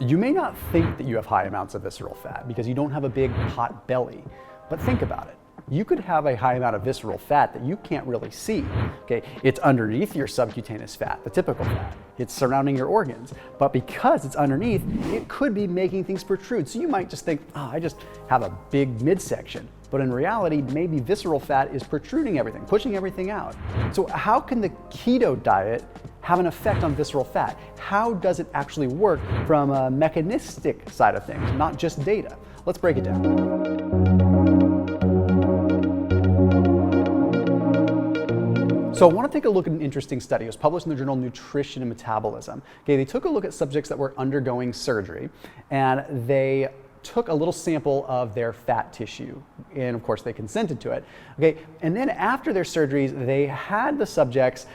You may not think that you have high amounts of visceral fat because you don't have a big pot belly, but think about it. You could have a high amount of visceral fat that you can't really see. Okay, it's underneath your subcutaneous fat, the typical fat. It's surrounding your organs, but because it's underneath, it could be making things protrude. So you might just think, oh, I just have a big midsection. But in reality, maybe visceral fat is protruding everything, pushing everything out. So how can the keto diet have an effect on visceral fat? How does it actually work from a mechanistic side of things, not just data? Let's break it down. So I want to take a look at an interesting study. It was published in the journal Nutrition and Metabolism. Okay, they took a look at subjects that were undergoing surgery, and they took a little sample of their fat tissue, and of course they consented to it. Okay, and then after their surgeries, they had the subjects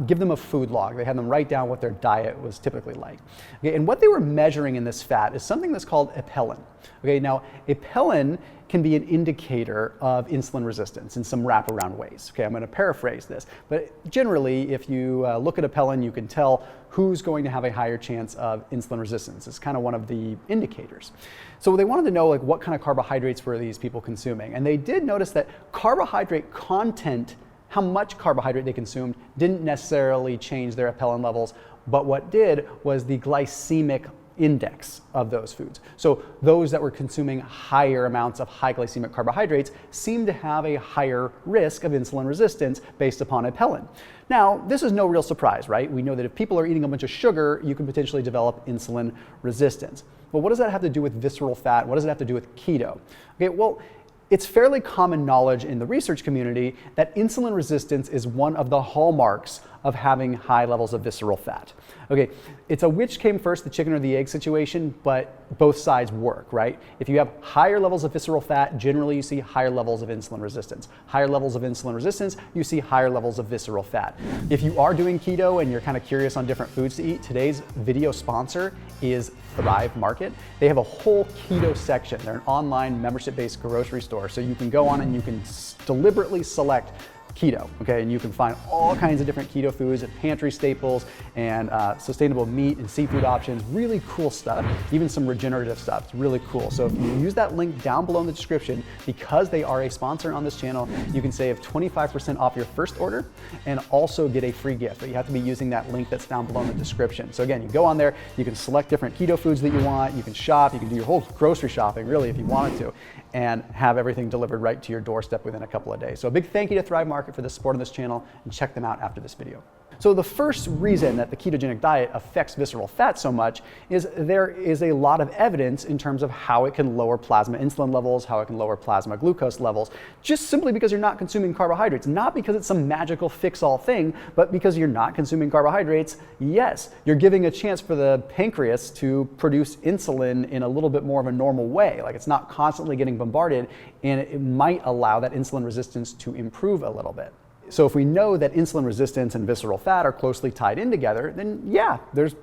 give them a food log. They had them write down what their diet was typically like. Okay, and what they were measuring in this fat is something that's called apelin. Okay, now apelin can be an indicator of insulin resistance in some wraparound ways. Okay, I'm going to paraphrase this, but generally, if you look at apelin, you can tell who's going to have a higher chance of insulin resistance. It's kind of one of the indicators. So they wanted to know, like, what kind of carbohydrates were these people consuming, and they did notice that carbohydrate content, how much carbohydrate they consumed, didn't necessarily change their apelin levels, but what did was the glycemic index of those foods. So those that were consuming higher amounts of high glycemic carbohydrates seem to have a higher risk of insulin resistance based upon apelin. Now, this is no real surprise, right? We know that if people are eating a bunch of sugar, you can potentially develop insulin resistance. But what does that have to do with visceral fat? What does it have to do with keto? Okay, well, it's fairly common knowledge in the research community that insulin resistance is one of the hallmarks of having high levels of visceral fat. Okay, it's a which came first, the chicken or the egg situation, but both sides work, right? If you have higher levels of visceral fat, generally you see higher levels of insulin resistance. Higher levels of insulin resistance, you see higher levels of visceral fat. If you are doing keto and you're kind of curious on different foods to eat, today's video sponsor is Thrive Market. They have a whole keto section. They're an online membership-based grocery store, so you can go on and you can deliberately select keto, okay, and you can find all kinds of different keto foods and pantry staples and sustainable meat and seafood options. Really cool stuff, even some regenerative stuff. It's really cool. So if you use that link down below in the description, because they are a sponsor on this channel, you can save 25% off your first order and also get a free gift. But you have to be using that link that's down below in the description. So again, you go on there, you can select different keto foods that you want, you can shop, you can do your whole grocery shopping really if you wanted to, and have everything delivered right to your doorstep within a couple of days. So a big thank you to Thrive Market for the support of this channel, and check them out after this video. So the first reason that the ketogenic diet affects visceral fat so much is there is a lot of evidence in terms of how it can lower plasma insulin levels, how it can lower plasma glucose levels, just simply because you're not consuming carbohydrates. Not because it's some magical fix-all thing, but because you're not consuming carbohydrates. Yes, you're giving a chance for the pancreas to produce insulin in a little bit more of a normal way. Like, it's not constantly getting bombarded, and it might allow that insulin resistance to improve a little bit. So if we know that insulin resistance and visceral fat are closely tied in together, then yeah, there's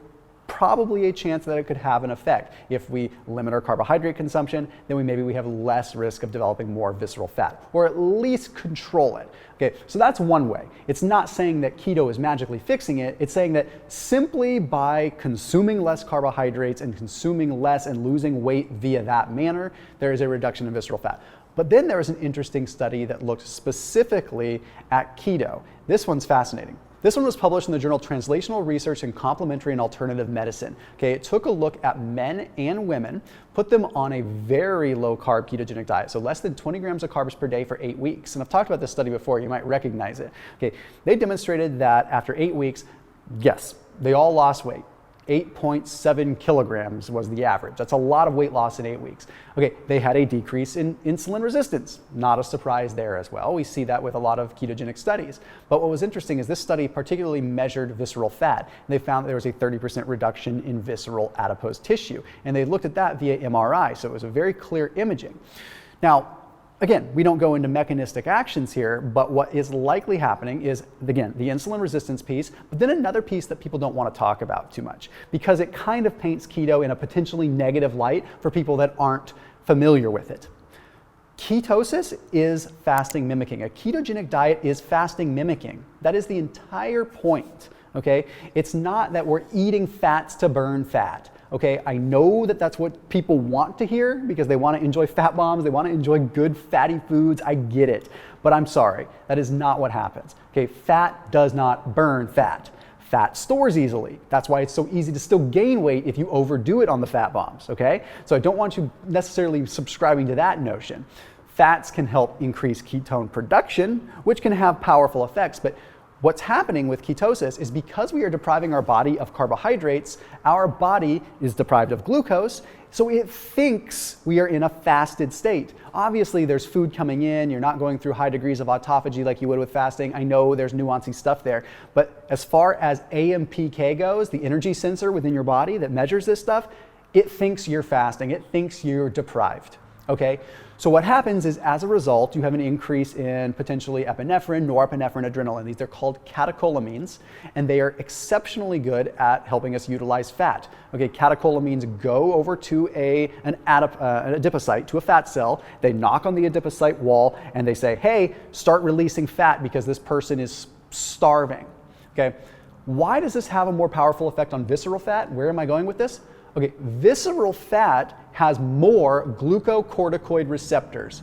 probably a chance that it could have an effect. If we limit our carbohydrate consumption, then maybe we have less risk of developing more visceral fat, or at least control it. Okay, so that's one way. It's not saying that keto is magically fixing it. It's saying that simply by consuming less carbohydrates and consuming less and losing weight via that manner, there is a reduction in visceral fat. But then there was an interesting study that looked specifically at keto. This one's fascinating. This one was published in the journal Translational Research in Complementary and Alternative Medicine. Okay, it took a look at men and women, put them on a very low carb ketogenic diet, so less than 20 grams of carbs per day for 8 weeks. And I've talked about this study before, you might recognize it. Okay, they demonstrated that after 8 weeks, yes, they all lost weight. 8.7 kilograms was the average. That's a lot of weight loss in 8 weeks. Okay, they had a decrease in insulin resistance. Not a surprise there as well. We see that with a lot of ketogenic studies. But what was interesting is this study particularly measured visceral fat. And they found that there was a 30% reduction in visceral adipose tissue. And they looked at that via MRI, so it was a very clear imaging. Now, again, we don't go into mechanistic actions here, but what is likely happening is, again, the insulin resistance piece, but then another piece that people don't want to talk about too much, because it kind of paints keto in a potentially negative light for people that aren't familiar with it. Ketosis is fasting mimicking. A ketogenic diet is fasting mimicking. That is the entire point, okay? It's not that we're eating fats to burn fat. Okay, I know that that's what people want to hear because they want to enjoy fat bombs, they want to enjoy good fatty foods. I get it, but I'm sorry, that is not what happens. Okay, fat does not burn fat. Fat stores easily. That's why it's so easy to still gain weight if you overdo it on the fat bombs, okay? So I don't want you necessarily subscribing to that notion. Fats can help increase ketone production, which can have powerful effects, but what's happening with ketosis is because we are depriving our body of carbohydrates, our body is deprived of glucose, so it thinks we are in a fasted state. Obviously, there's food coming in, you're not going through high degrees of autophagy like you would with fasting. I know there's nuancing stuff there, but as far as AMPK goes, the energy sensor within your body that measures this stuff, it thinks you're fasting, it thinks you're deprived. Okay, so what happens is as a result, you have an increase in potentially epinephrine, norepinephrine, adrenaline. These are called catecholamines, and they are exceptionally good at helping us utilize fat. Okay, catecholamines go over to an adipocyte, to a fat cell. They knock on the adipocyte wall, and they say, hey, start releasing fat because this person is starving. Okay, why does this have a more powerful effect on visceral fat? Where am I going with this? Okay, visceral fat has more glucocorticoid receptors.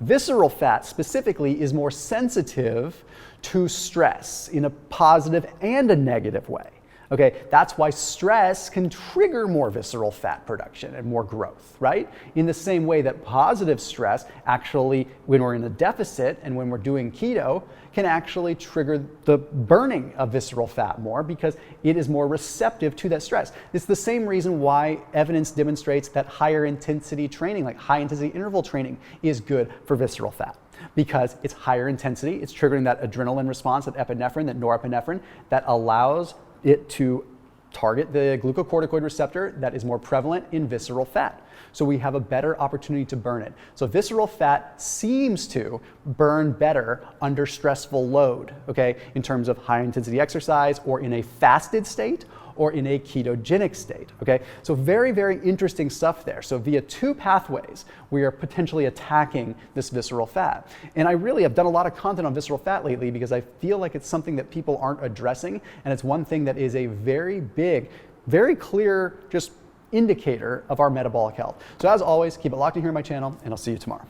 Visceral fat specifically is more sensitive to stress in a positive and a negative way. Okay, that's why stress can trigger more visceral fat production and more growth, right? In the same way that positive stress actually, when we're in a deficit and when we're doing keto, can actually trigger the burning of visceral fat more because it is more receptive to that stress. It's the same reason why evidence demonstrates that higher intensity training, like high intensity interval training, is good for visceral fat. Because it's higher intensity, it's triggering that adrenaline response, that epinephrine, that norepinephrine, that allows it to target the glucocorticoid receptor that is more prevalent in visceral fat. So we have a better opportunity to burn it. So visceral fat seems to burn better under stressful load, okay, in terms of high intensity exercise or in a fasted state or in a ketogenic state, okay? So very, very interesting stuff there. So via two pathways, we are potentially attacking this visceral fat. And I really have done a lot of content on visceral fat lately because I feel like it's something that people aren't addressing, and it's one thing that is a very big, very clear just indicator of our metabolic health. So as always, keep it locked in here on my channel, and I'll see you tomorrow.